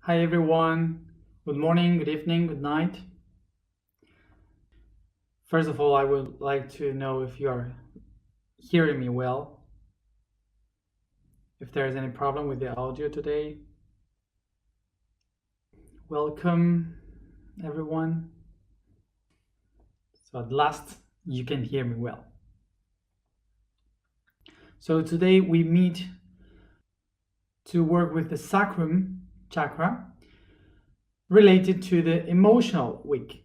Hi everyone, good morning, good evening, good night. First of all, I would like to know if you are hearing me well, if there is any problem with the audio today. Welcome everyone. So at last you can hear me well. So today we meet to work with the Sacrum chakra related to the emotional week.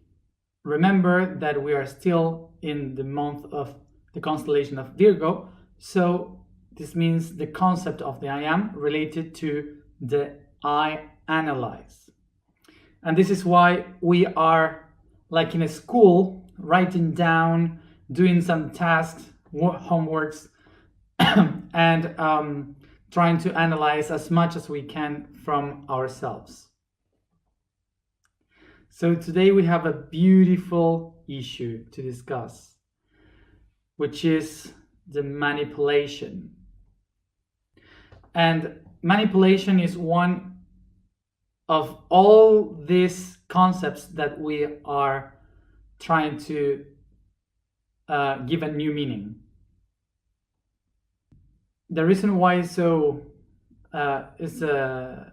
Remember that we are still in the month of the constellation of Virgo, so this means the concept of the I am related to the I analyze. And this is why we are like in a school, writing down, doing some tasks, homeworks, and trying to analyze as much as we can from ourselves. So today we have a beautiful issue to discuss, which is the manipulation. And manipulation is one of all these concepts that we are trying to give a new meaning. The reason why it's a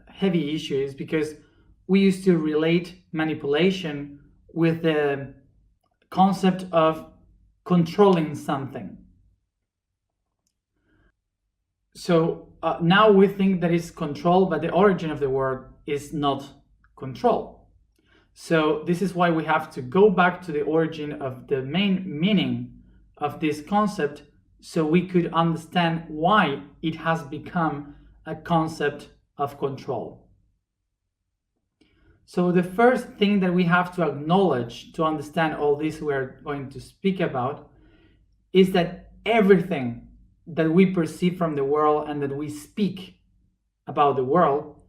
heavy issue is because we used to relate manipulation with the concept of controlling something. So now we think that it's control, but the origin of the word is not control. So this is why we have to go back to the origin of the main meaning of this concept, so we could understand why it has become a concept of control. So the first thing that we have to acknowledge to understand all this we're going to speak about is that everything that we perceive from the world and that we speak about the world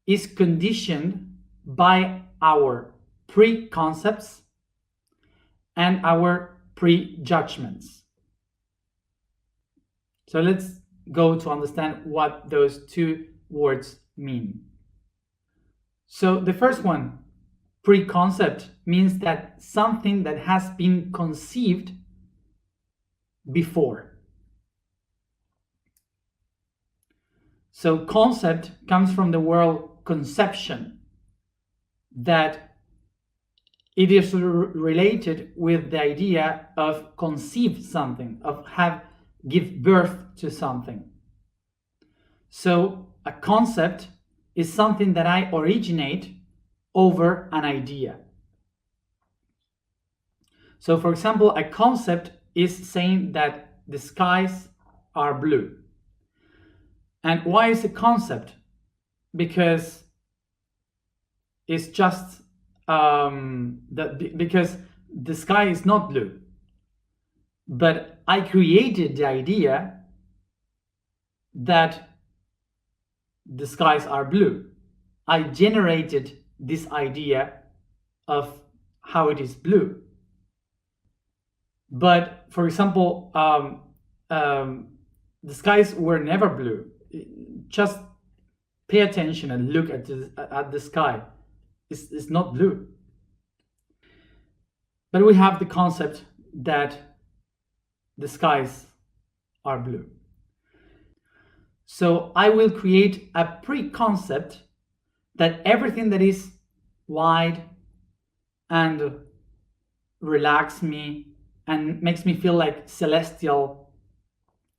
is conditioned by our preconcepts and our pre-judgments. So let's go to understand what those two words mean. So the first one, preconcept, means that something that has been conceived before. So concept comes from the word conception, that it is related with the idea of conceive something, of give birth to something. So a concept is something that I originate over an idea. So for example, a concept is saying that the skies are blue. And why is a concept? Because it's just because the sky is not blue. But I created the idea that the skies are blue. I generated this idea of how it is blue. But for example, the skies were never blue. Just pay attention and look at the sky. It's not blue. But we have the concept that the skies are blue. So I will create a pre-concept that everything that is wide and relax me and makes me feel like celestial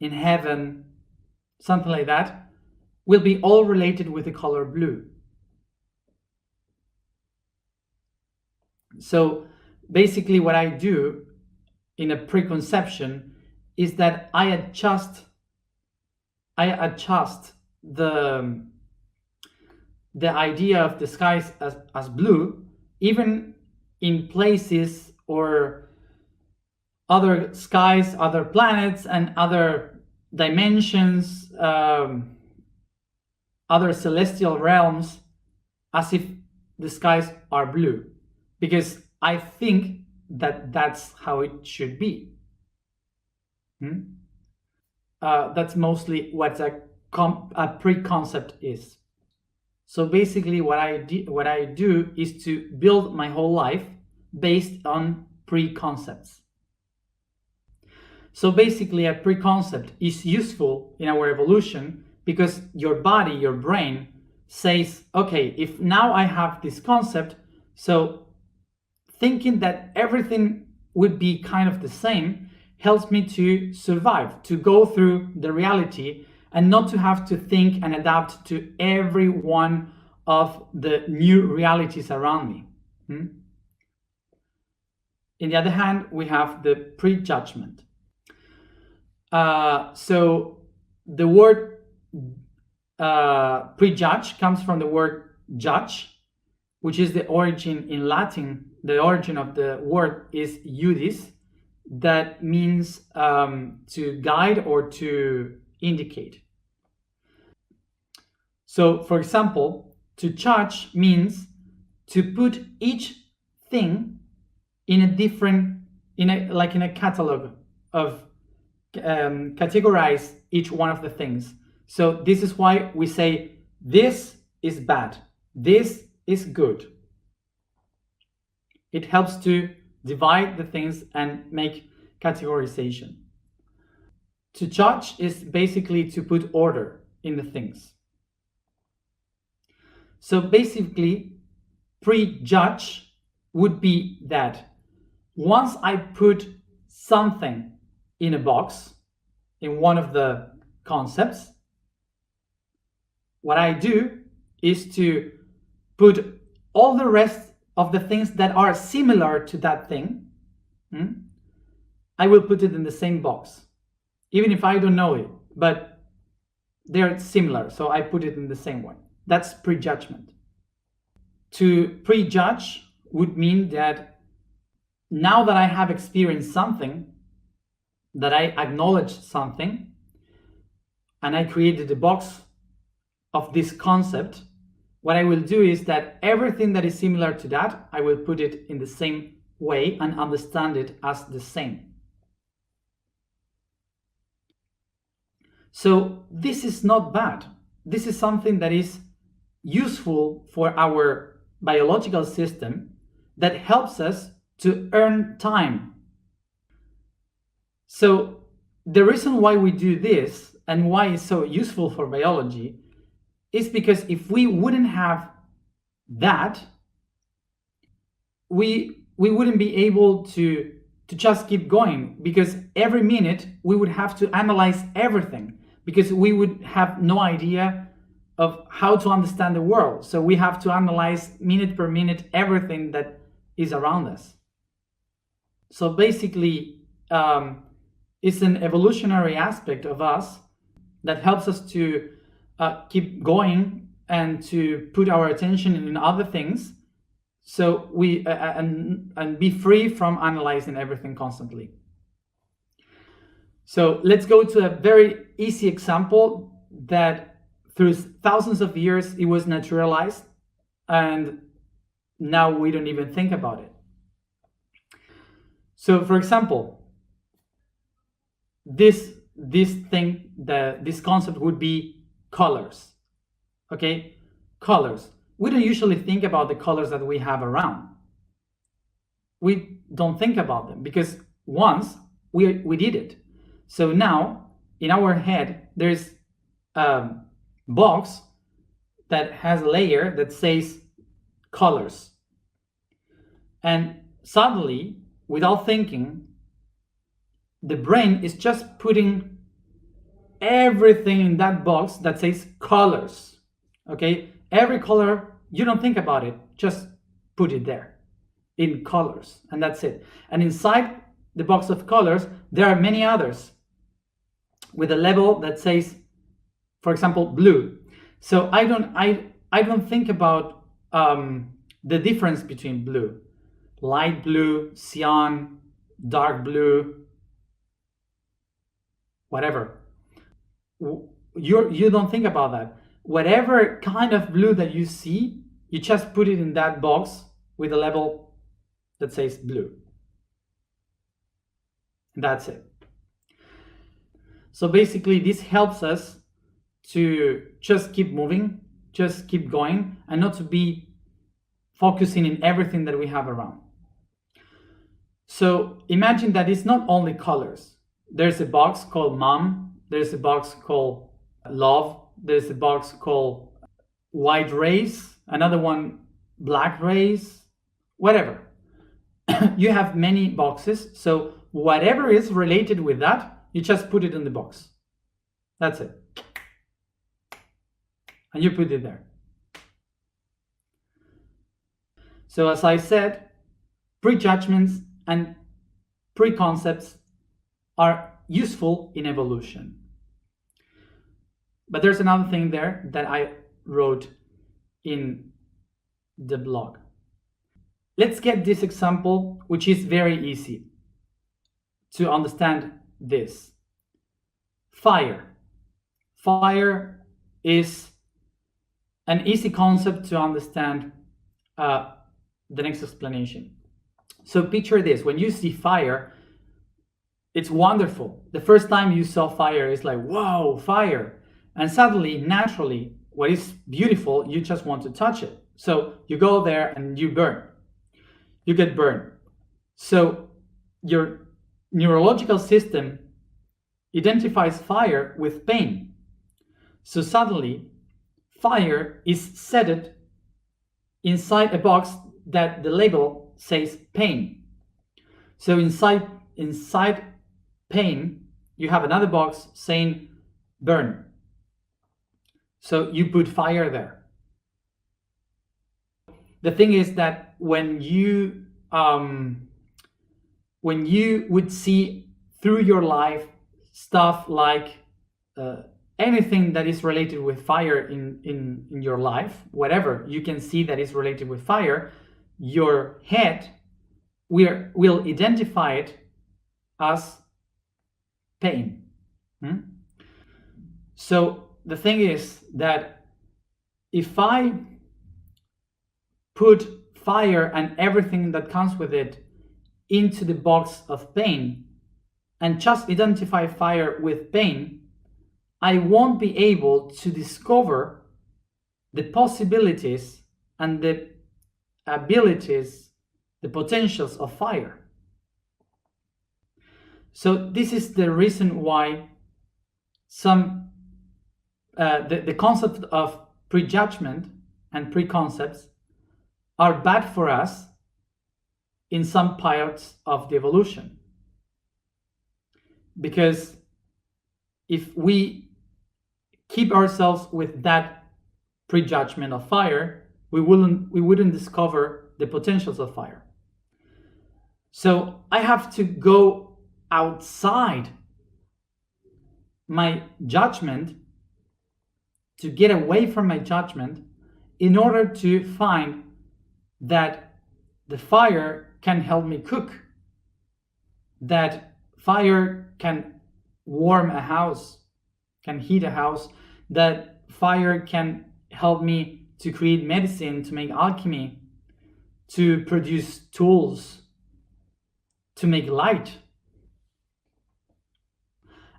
in heaven, something like that, will be all related with the color blue. So basically what I do in a preconception is that I adjust the idea of the skies as blue, even in places or other skies, other planets, and other dimensions, other celestial realms, as if the skies are blue, because I think that that's how it should be. That's mostly what a pre-concept is. So basically what I do is to build my whole life based on pre-concepts. So basically a pre-concept is useful in our evolution because your body, your brain says, okay, if now I have this concept, so thinking that everything would be kind of the same helps me to survive, to go through the reality and not to have to think and adapt to every one of the new realities around me. In the other hand, we have the pre-judgment. So the word prejudge comes from the word judge, which is the origin in Latin. The origin of the word is iudis, that means to guide or to indicate. So, for example, to judge means to put each thing in a different, in a catalog of categorize each one of the things. So this is why we say this is bad, this is good. It helps to divide the things and make categorization. To judge is basically to put order in the things. So basically, pre-judge would be that once I put something in a box, in one of the concepts, what I do is to put all the rest of the things that are similar to that thing, I will put it in the same box, even if I don't know it, but they're similar, so I put it in the same one. That's pre-judgment. To pre-judge would mean that now that I have experienced something, that I acknowledged something, and I created a box of this concept, what I will do is that everything that is similar to that, I will put it in the same way and understand it as the same. So this is not bad. This is something that is useful for our biological system that helps us to earn time. So the reason why we do this and why it's so useful for biology is because if we wouldn't have that, we wouldn't be able to just keep going, because every minute we would have to analyze everything, because we would have no idea of how to understand the world. So we have to analyze minute per minute everything that is around us. So basically, it's an evolutionary aspect of us that helps us to keep going and to put our attention in other things, so we and be free from analyzing everything constantly. So let's go to a very easy example that through thousands of years it was naturalized, and now we don't even think about it. So for example, this concept would be colors. Okay, colors. We don't usually think about the colors that we have around. We don't think about them because once we did it. So now in our head there's a box that has a layer that says colors, and suddenly, without thinking, the brain is just putting everything in that box that says colors. Okay, every color, you don't think about it, just put it there in colors, and that's it. And inside the box of colors there are many others with a level that says, for example, blue. So I don't think about the difference between blue, light blue, cyan, dark blue, whatever. You don't think about that. Whatever kind of blue that you see, you just put it in that box with a level that says blue. And that's it. So basically this helps us to just keep moving, just keep going and not to be focusing in everything that we have around. So imagine that it's not only colors. There's a box called mom, there's a box called love, there's a box called white race, another one black race, whatever. You have many boxes, so whatever is related with that, you just put it in the box. That's it. And you put it there. So as I said, pre-judgments and preconcepts are useful in evolution. But there's another thing there that I wrote in the blog. Let's get this example, which is very easy to understand this. Fire. Fire is an easy concept to understand. The next explanation. So picture this, when you see fire, it's wonderful. The first time you saw fire, it's like, wow, fire. And suddenly, naturally, what is beautiful, you just want to touch it. So you go there and you burn. You get burned. So your neurological system identifies fire with pain. So suddenly, fire is set inside a box that the label says pain. So inside pain, you have another box saying burn. So you put fire there. The thing is that when you would see through your life stuff like anything that is related with fire in your life, whatever you can see that is related with fire, your head will identify it as pain. So the thing is that if I put fire and everything that comes with it into the box of pain and just identify fire with pain, I won't be able to discover the possibilities and the abilities, the potentials of fire. So this is the reason why the concept of pre-judgment and preconcepts are bad for us in some parts of the evolution. Because if we keep ourselves with that pre-judgment of fire, we wouldn't discover the potentials of fire. So I have to go outside my judgment, to get away from my judgment, in order to find that the fire can help me cook, that fire can warm a house, can heat a house, that fire can help me to create medicine, to make alchemy, to produce tools, to make light.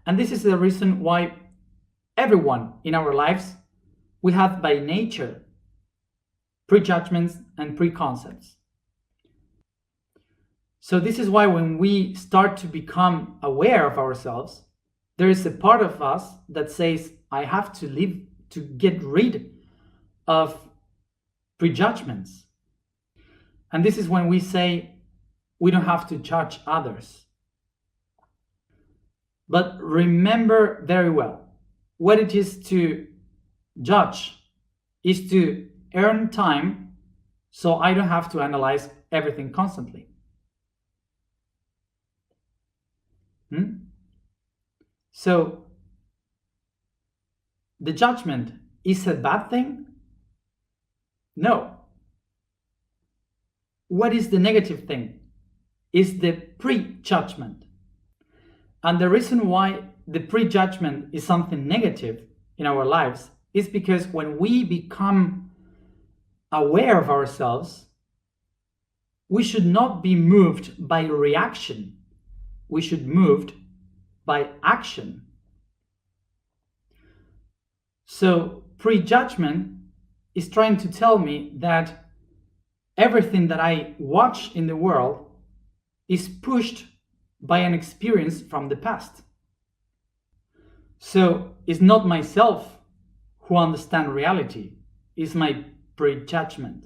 And this is the reason why everyone in our lives, we have by nature pre-judgments and preconcepts. So this is why when we start to become aware of ourselves, there is a part of us that says, I have to get rid of prejudgments. And this is when we say we don't have to judge others. But remember very well, what it is to judge is to earn time so I don't have to analyze everything constantly. So the judgment is a bad thing? No. What is the negative thing? Is the pre-judgment. And the reason why the pre-judgment is something negative in our lives is because when we become aware of ourselves, we should not be moved by reaction. We should be moved by action. So pre-judgment is trying to tell me that everything that I watch in the world is pushed by an experience from the past. So it's not myself who understand reality, it's my pre-judgment.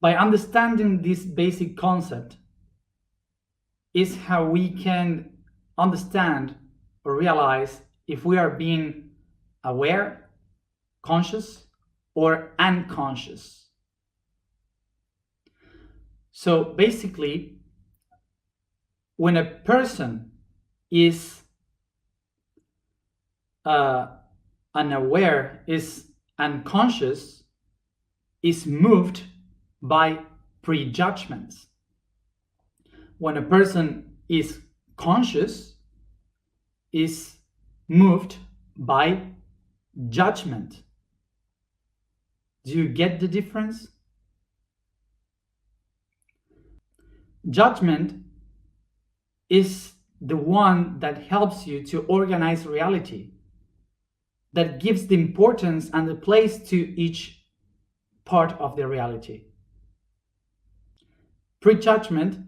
By understanding this basic concept is how we can understand or realize if we are being aware, conscious, or unconscious. So basically, when a person is unaware, is unconscious, is moved by pre-judgments. When a person is conscious, is moved by judgment. Do you get the difference? Judgment is the one that helps you to organize reality, that gives the importance and the place to each part of the reality. Pre-judgment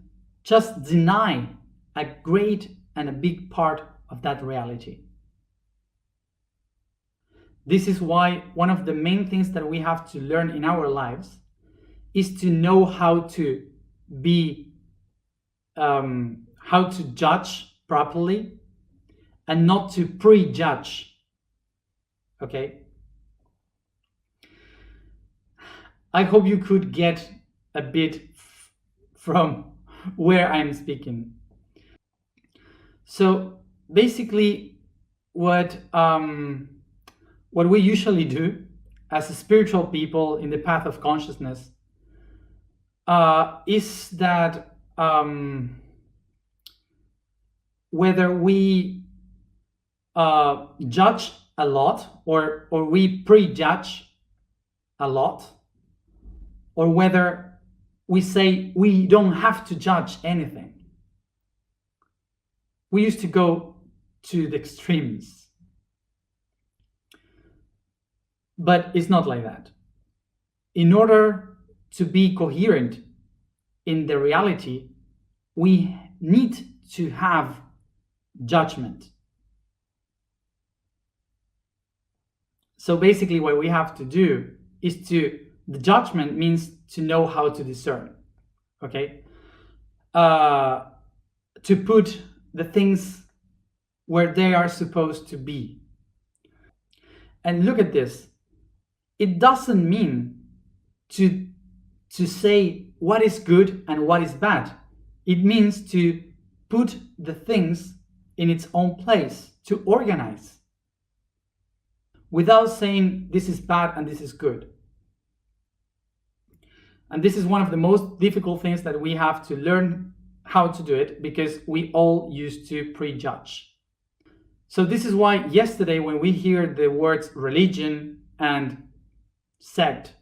just deny a great and a big part of that reality. This is why one of the main things that we have to learn in our lives is to know how to be, how to judge properly and not to prejudge. Okay? I hope you could get a bit from where I'm speaking. So basically, what we usually do as spiritual people in the path of consciousness is that whether we judge a lot or we prejudge a lot, or whether we say we don't have to judge anything. We used to go to the extremes. But it's not like that. In order to be coherent in the reality, we need to have judgment. So basically what we have to do is the judgment means to know how to discern, okay? To put the things where they are supposed to be. And look at this. It doesn't mean to say what is good and what is bad. It means to put the things in its own place, to organize, without saying this is bad and this is good. And this is one of the most difficult things that we have to learn how to do it, because we all used to prejudge. So this is why yesterday when we hear the words religion and sect,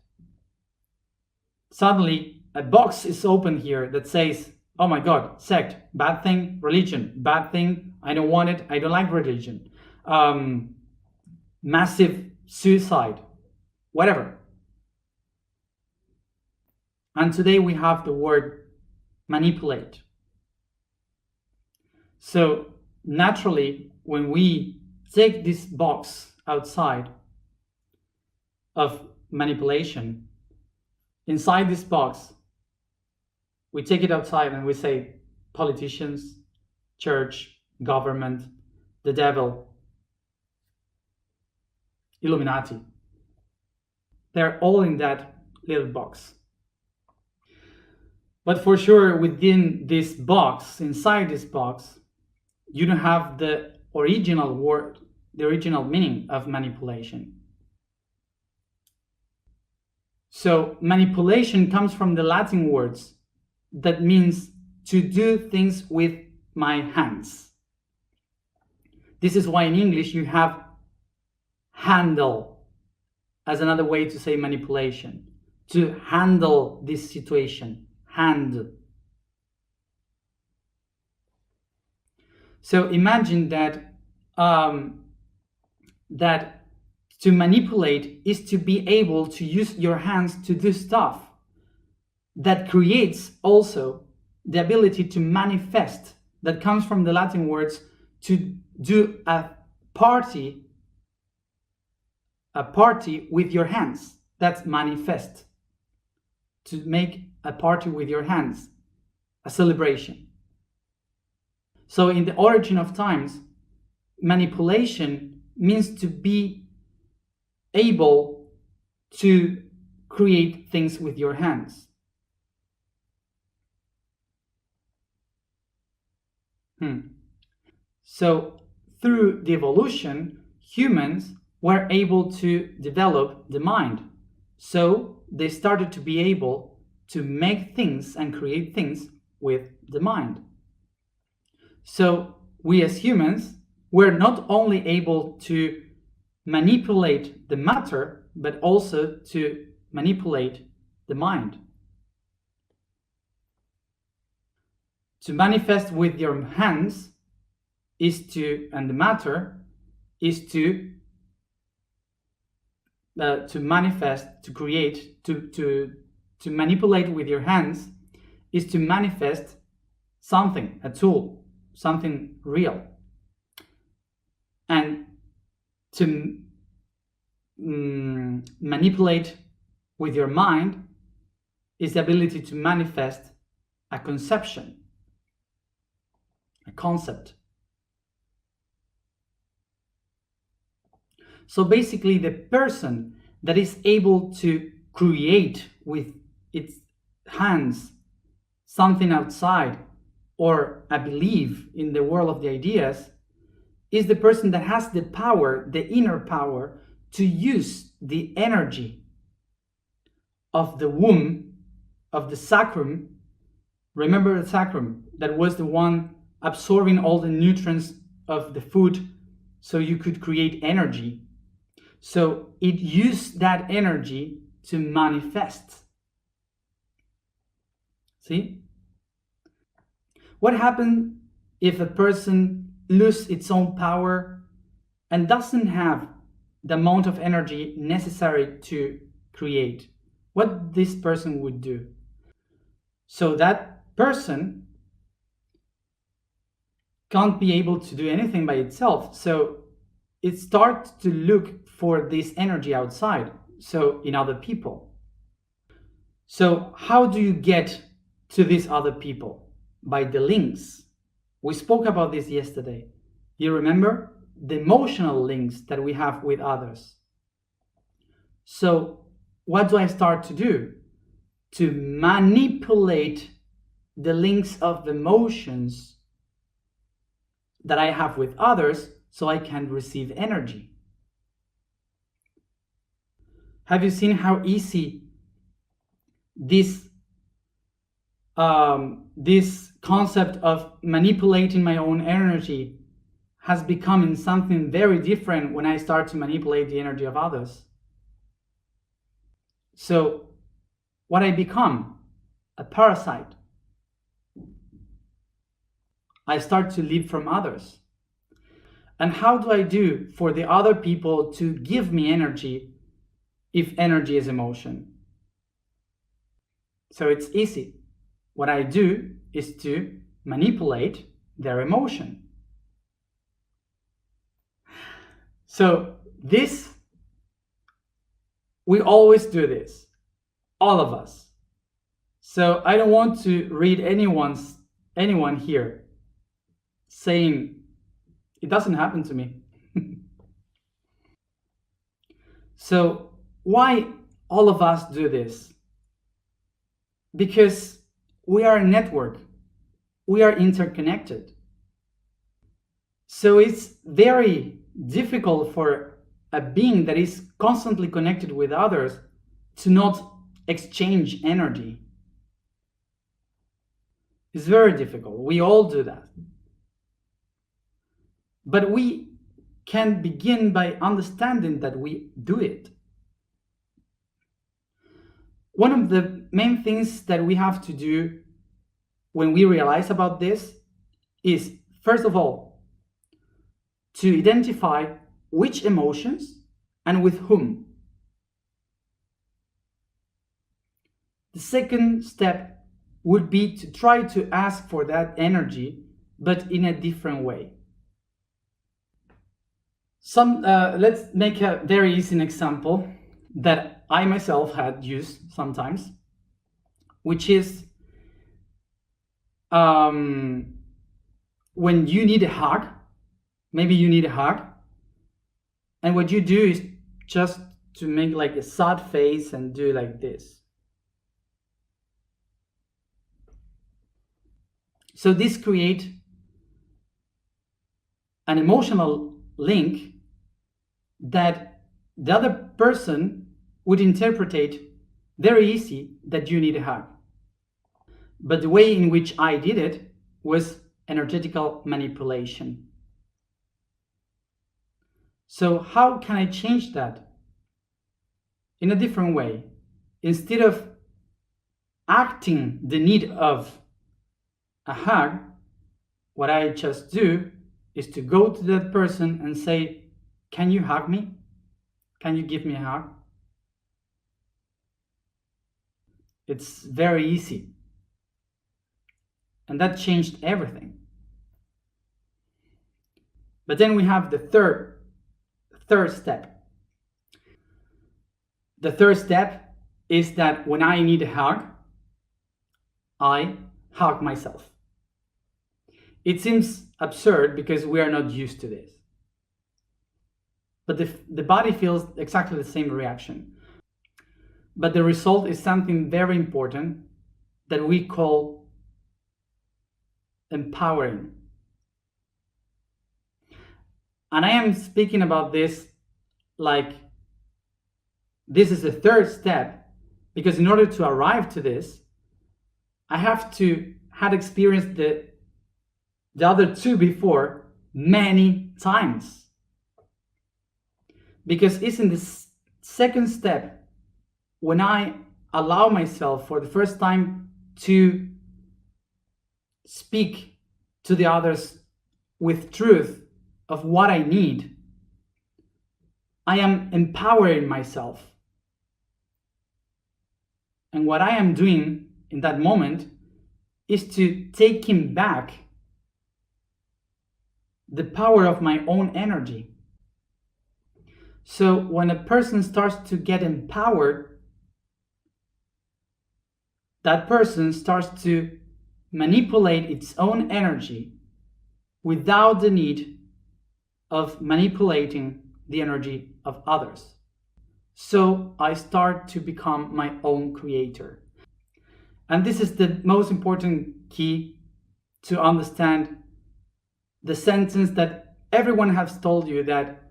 suddenly a box is open here that says, oh my God, sect, bad thing, religion, bad thing, I don't want it, I don't like religion, massive suicide, whatever. And today we have the word manipulate. So naturally, when we take this box outside of manipulation, inside this box, we take it outside and we say politicians, church, government, the devil, Illuminati. They're all in that little box. But for sure, within this box, inside this box, you don't have the original word, the original meaning of manipulation. So manipulation comes from the Latin words that means to do things with my hands. This is why in English you have handle as another way to say manipulation. To handle this situation. Hand. So imagine that To manipulate is to be able to use your hands to do stuff that creates also the ability to manifest, that comes from the Latin words to do a party with your hands. That's manifest. To make a party with your hands, a celebration. So in the origin of times, manipulation means to be able to create things with your hands. So through the evolution, humans were able to develop the mind. So they started to be able to make things and create things with the mind. So we as humans were not only able to manipulate the matter, but also to manipulate the mind. To manifest with your hands is to, and the matter is to manifest, to create, to manipulate with your hands is to manifest something, a tool, something real. And to manipulate with your mind is the ability to manifest a conception, a concept. So basically, the person that is able to create with its hands something outside or a belief in the world of the ideas is the person that has the power, the inner power, to use the energy of the womb, of the sacrum. Remember the sacrum, that was the one absorbing all the nutrients of the food so you could create energy. So it used that energy to manifest. See? What happens if a person loses its own power and doesn't have the amount of energy necessary to create? What this person would do? So that person can't be able to do anything by itself. So it starts to look for this energy outside, so in other people. So how do you get to these other people? By the links. We spoke about this yesterday. You remember? The emotional links that we have with others. So what do I start to do? To manipulate the links of emotions that I have with others so I can receive energy. Have you seen how easy this concept of manipulating my own energy has become in something very different when I start to manipulate the energy of others? So what I become? A parasite. I start to live from others. And how do I do for the other people to give me energy if energy is emotion? So it's easy. What I do is to manipulate their emotion. So this, we always do this, all of us. So I don't want to read anyone here saying it doesn't happen to me. So why all of us do this? Because we are a network. We are interconnected. So it's very difficult for a being that is constantly connected with others to not exchange energy. It's very difficult. We all do that. But we can begin by understanding that we do it. One of the main things that we have to do when we realize about this is, first of all, to identify which emotions and with whom. The second step would be to try to ask for that energy, but in a different way. Let's make a very easy example that I myself had used sometimes, which is when you need a hug. Maybe you need a hug, and what you do is just to make like a sad face and do like this. So this creates an emotional link that the other person would interpret very easy that you need a hug. But the way in which I did it was energetical manipulation. So how can I change that? In a different way. Instead of acting the need of a hug, what I just do is to go to that person and say, can you hug me? Can you give me a hug? It's very easy. And that changed everything. But then we have the third step. The third step is that when I need a hug, I hug myself. It seems absurd because we are not used to this. But the body feels exactly the same reaction. But the result is something very important that we call empowering. And I am speaking about this like this is the third step, because in order to arrive to this, I have to had experienced the other two before many times. Because it's in the second step when I allow myself for the first time to speak to the others with truth of what I need. I am empowering myself. And what I am doing in that moment is to take him back the power of my own energy. So when a person starts to get empowered, that person starts to manipulate its own energy without the need of manipulating the energy of others. So I start to become my own creator. And this is the most important key to understand the sentence that everyone has told you, that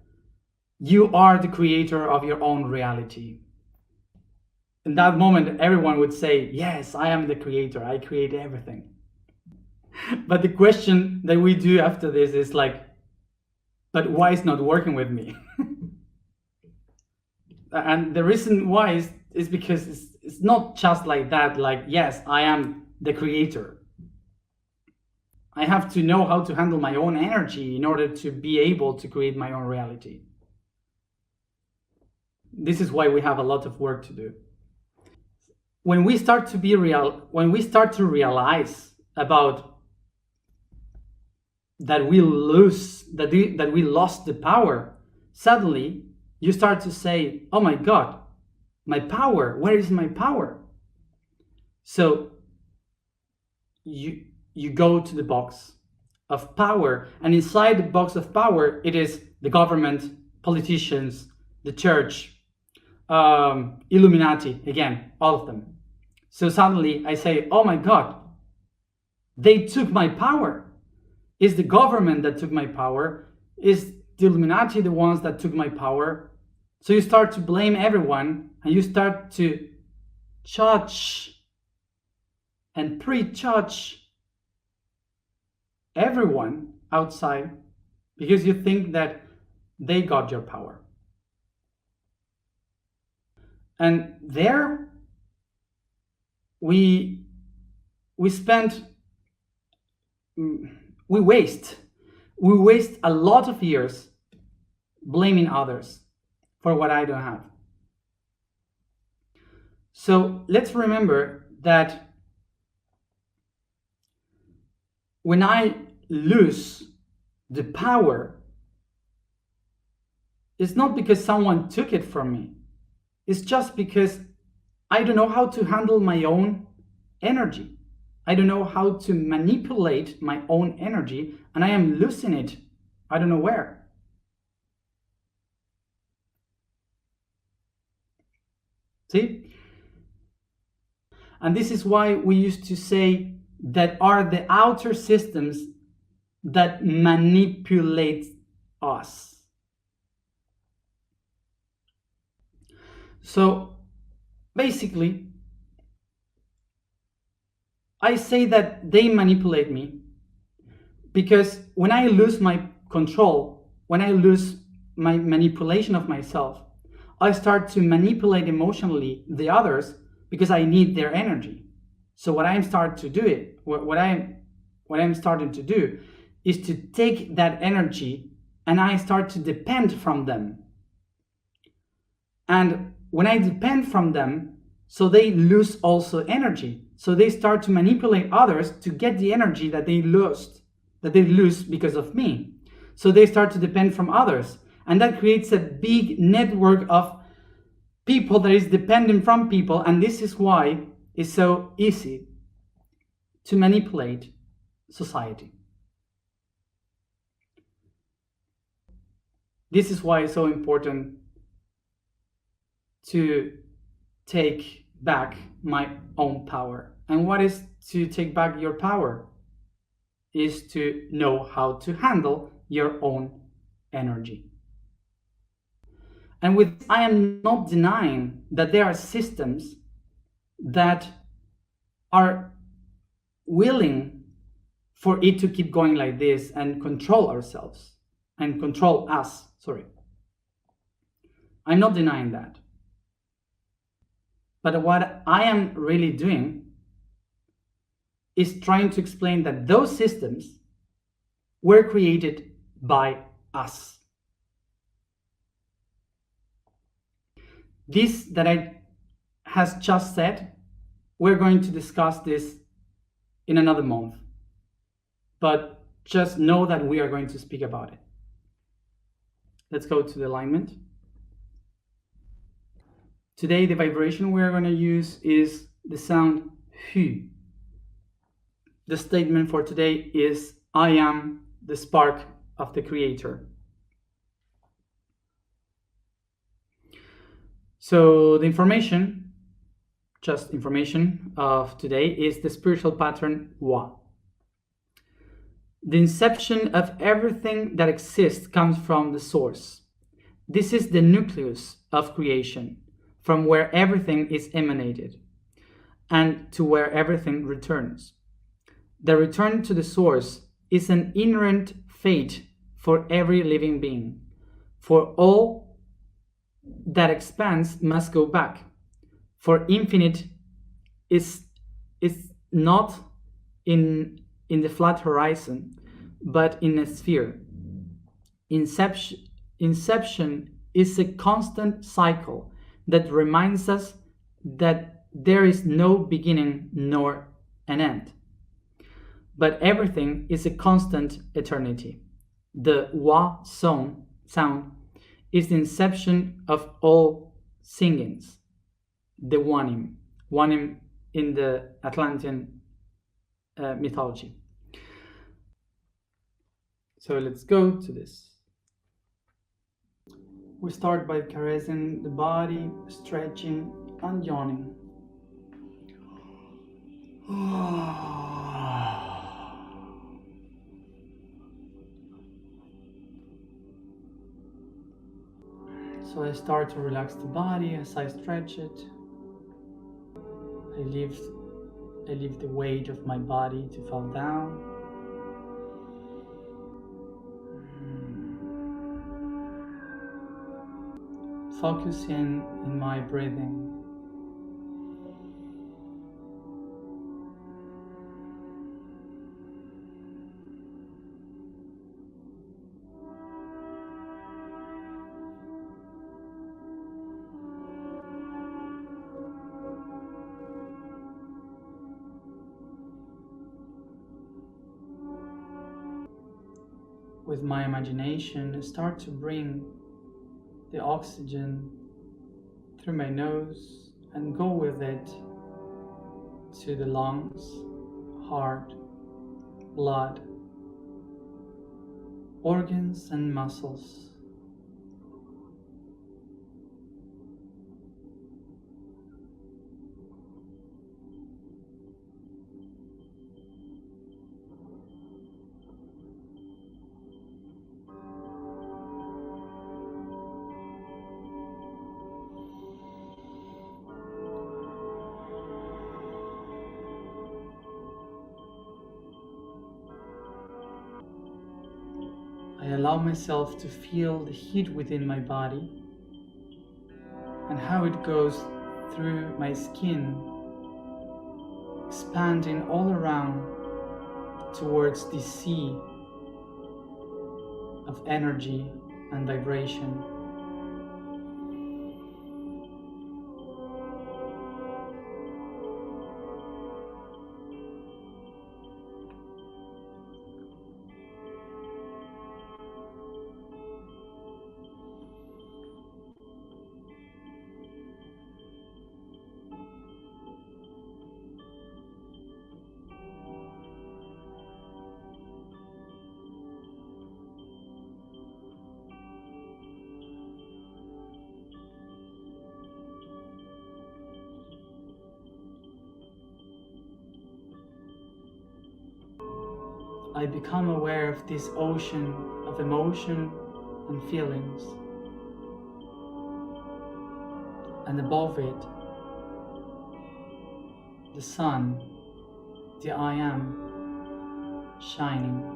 you are the creator of your own reality. In that moment, everyone would say, yes, I am the creator. I create everything. But the question that we do after this is like, but why is not working with me? And the reason why is because it's not just like that, like, yes, I am the creator. I have to know how to handle my own energy in order to be able to create my own reality. This is why we have a lot of work to do. When we start to realize about that we lost the power, suddenly you start to say, oh my God, my power, where is my power? So you go to the box of power, and inside the box of power, it is the government, politicians, the church, Illuminati, again, all of them. So suddenly I say, oh my God, they took my power. Is the government that took my power? Is the Illuminati the ones that took my power? So you start to blame everyone, and you start to judge and pre-judge everyone outside because you think that they got your power. And there we waste a lot of years blaming others for what I don't have. So let's remember that when I lose the power, it's not because someone took it from me. It's just because I don't know how to handle my own energy. I don't know how to manipulate my own energy, and I am losing it. I don't know where. See? And this is why we used to say that are the outer systems that manipulate us. So basically, I say that they manipulate me because when I lose my control, when I lose my manipulation of myself, I start to manipulate emotionally the others because I need their energy. So what I'm starting to do is to take that energy and I start to depend from them. And when I depend from them, so they lose also energy. So they start to manipulate others to get the energy that they lose because of me. So they start to depend from others. And that creates a big network of people that is dependent from people. And this is why it's so easy to manipulate society. This is why it's so important to take back my own power. And what is to take back your power? Is to know how to handle your own energy. And with I am not denying that there are systems that are willing for it to keep going like this and control ourselves and control us. Sorry. I'm not denying that. But what I am really doing is trying to explain that those systems were created by us. This that I has just said, we're going to discuss this in another month. But just know that we are going to speak about it. Let's go to the alignment. Today, the vibration we are going to use is the sound Hu. The statement for today is, I am the spark of the Creator. So the information, just information of today, is the spiritual pattern Wa. The inception of everything that exists comes from the source. This is the nucleus of creation, from where everything is emanated, and to where everything returns. The return to the source is an inherent fate for every living being. For all that expands must go back. For infinite is not in the flat horizon, but in a sphere. Inception is a constant cycle that reminds us that there is no beginning nor an end. But everything is a constant eternity. The Wa sound is the inception of all singings, the Wanim in the Atlantean mythology. So let's go to this. We start by caressing the body, stretching and yawning. So I start to relax the body as I stretch it. I leave the weight of my body to fall down. Focusing in my breathing. with my imagination, start to bring the oxygen through my nose and go with it to the lungs, heart, blood, organs and muscles. I allow myself to feel the heat within my body and how it goes through my skin, expanding all around towards the sea of energy and vibration. I become aware of this ocean of emotion and feelings, and above it, the sun, the I Am, shining.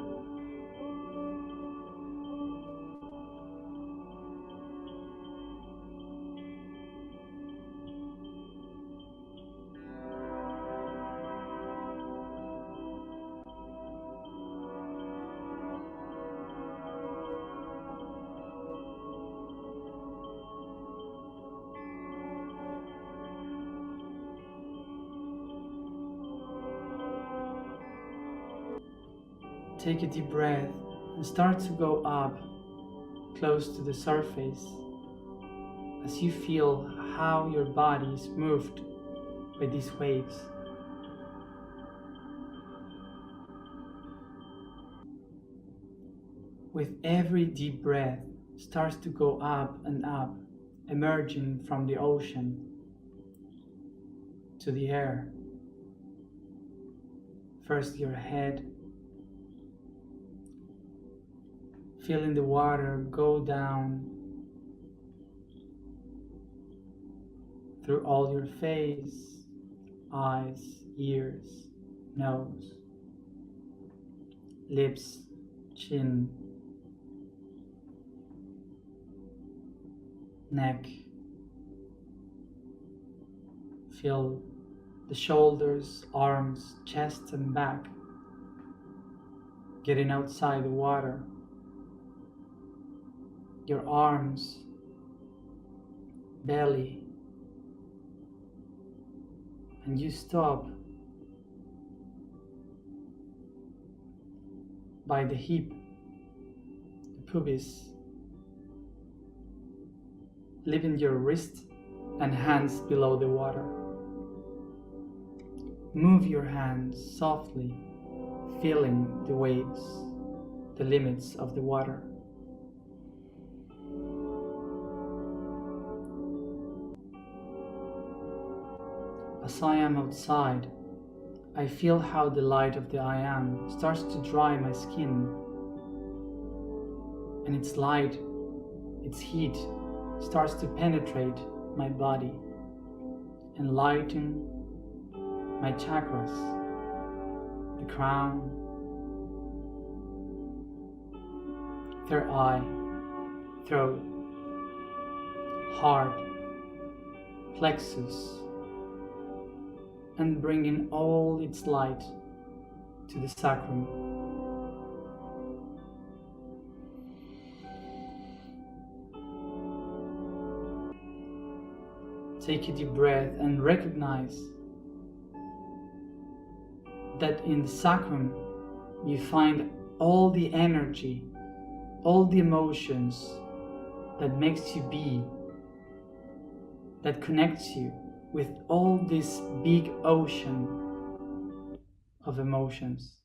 Take a deep breath and start to go up, close to the surface, as you feel how your body is moved by these waves. With every deep breath, starts to go up and up, emerging from the ocean to the air. First your head, feeling the water go down through all your face, eyes, ears, nose, lips, chin, neck. Feel the shoulders, arms, chest and back getting outside the water. Your arms, belly, and you stop by the hip, the pubis, leaving your wrist and hands below the water. Move your hands softly, feeling the waves, the limits of the water. As I am outside, I feel how the light of the I Am starts to dry my skin, and its light, its heat, starts to penetrate my body, enlightening my chakras, the crown, third eye, throat, heart, plexus, and bringing all its light to the sacrum. Take a deep breath and recognize that in the sacrum you find all the energy all the emotions that makes you be, that connects you with all this big ocean of emotions.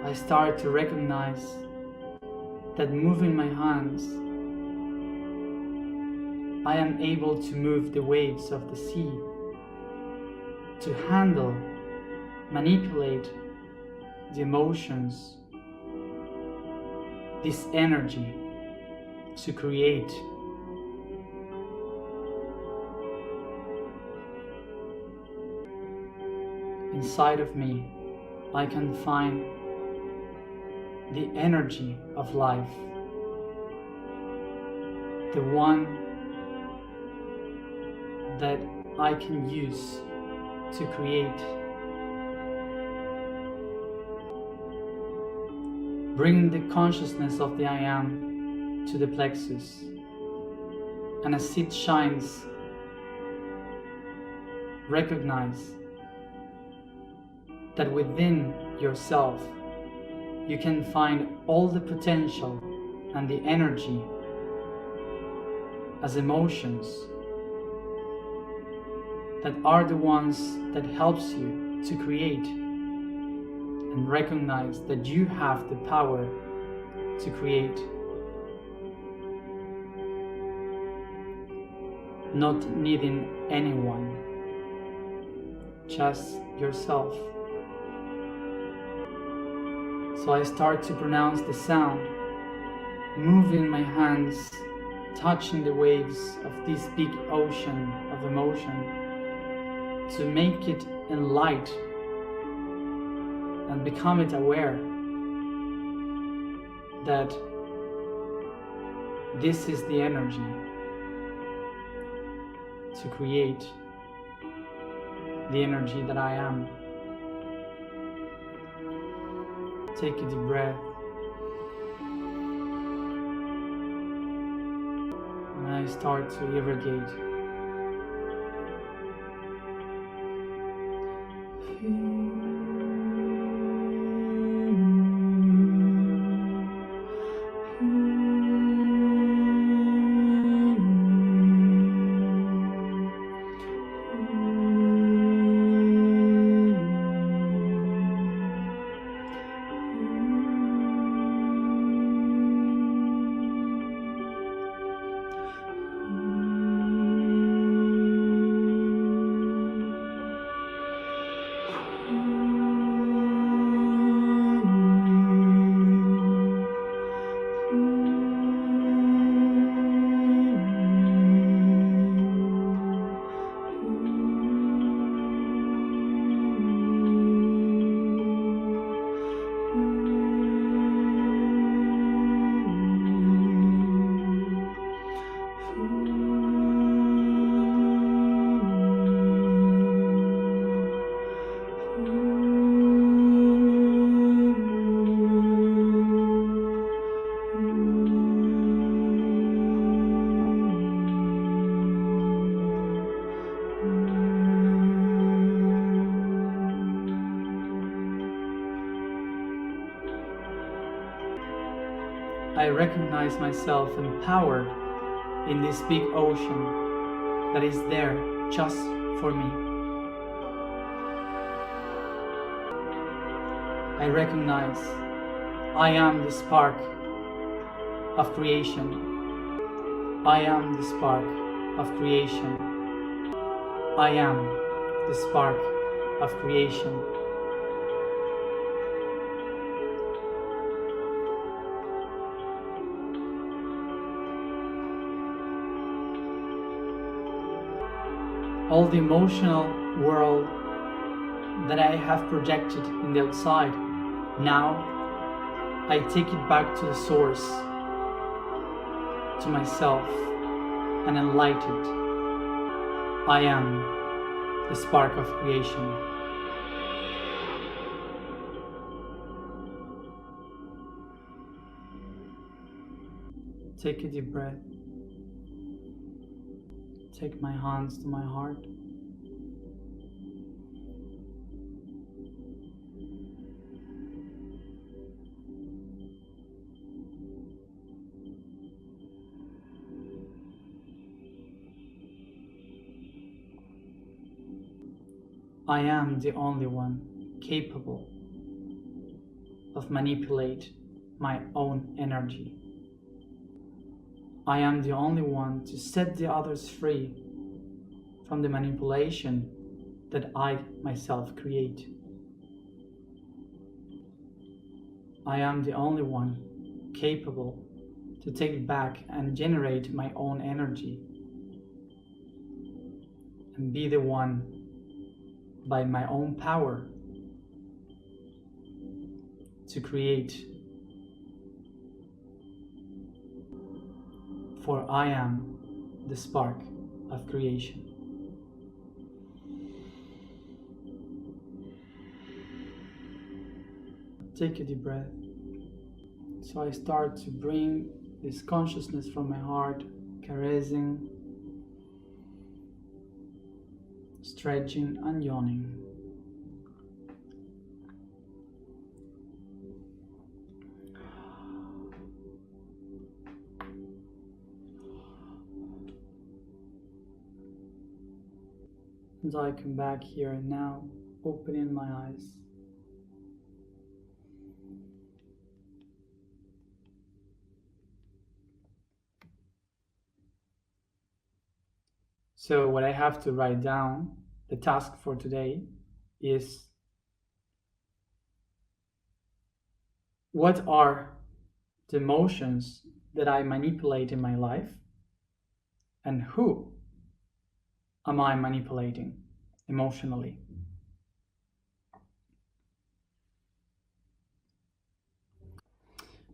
I start to recognize that moving my hands, I am able to move the waves of the sea, to handle, manipulate the emotions, this energy, to create. Inside of me, I can find the energy of life, the one that I can use to create, bringing the consciousness of the I Am to the plexus, and as it shines, recognize that within yourself you can find all the potential and the energy as emotions that are the ones that helps you to create, and recognize that you have the power to create, not needing anyone, just yourself. So I start to pronounce the sound, moving my hands, touching the waves of this big ocean of emotion, to make it in light and become it aware that this is the energy to create, the energy that I am. Take a deep breath, and I start to irrigate. I recognize myself empowered in this big ocean that is there just for me. I recognize I am the spark of creation. I am the spark of creation. I am the spark of creation. All the emotional world that I have projected in the outside, now I take it back to the source, to myself, and enlight it. I am the spark of creation. Take a deep breath. take my hands to my heart. I am the only one capable of manipulate my own energy. I am the only one to set the others free from the manipulation that I myself create. I am the only one capable to take back and generate my own energy and be the one by my own power to create. For I am the spark of creation. Take a deep breath. So I start to bring this consciousness from my heart, caressing, stretching and yawning. And I come back here and now, opening my eyes. So what I have to write down, the task for today, is what are the emotions that I manipulate in my life, and who am I manipulating emotionally?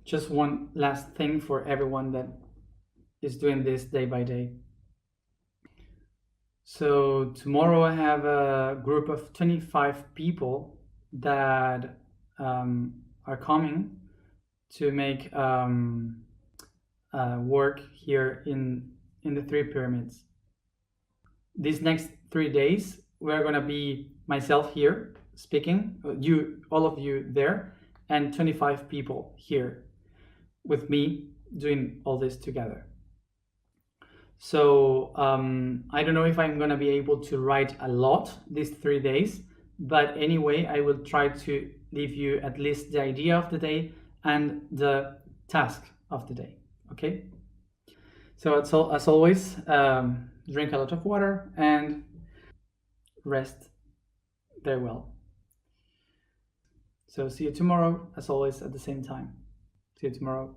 Just one last thing for everyone that is doing this day by day. So tomorrow I have a group of 25 people that are coming to make work here in the three pyramids. These next 3 days, we're gonna be myself here speaking, all of you there, and 25 people here with me doing all this together. So I don't know if I'm gonna be able to write a lot these 3 days, but anyway, I will try to leave you at least the idea of the day and the task of the day, okay? So as always, drink a lot of water and rest very well. So see you tomorrow, as always, at the same time. See you tomorrow.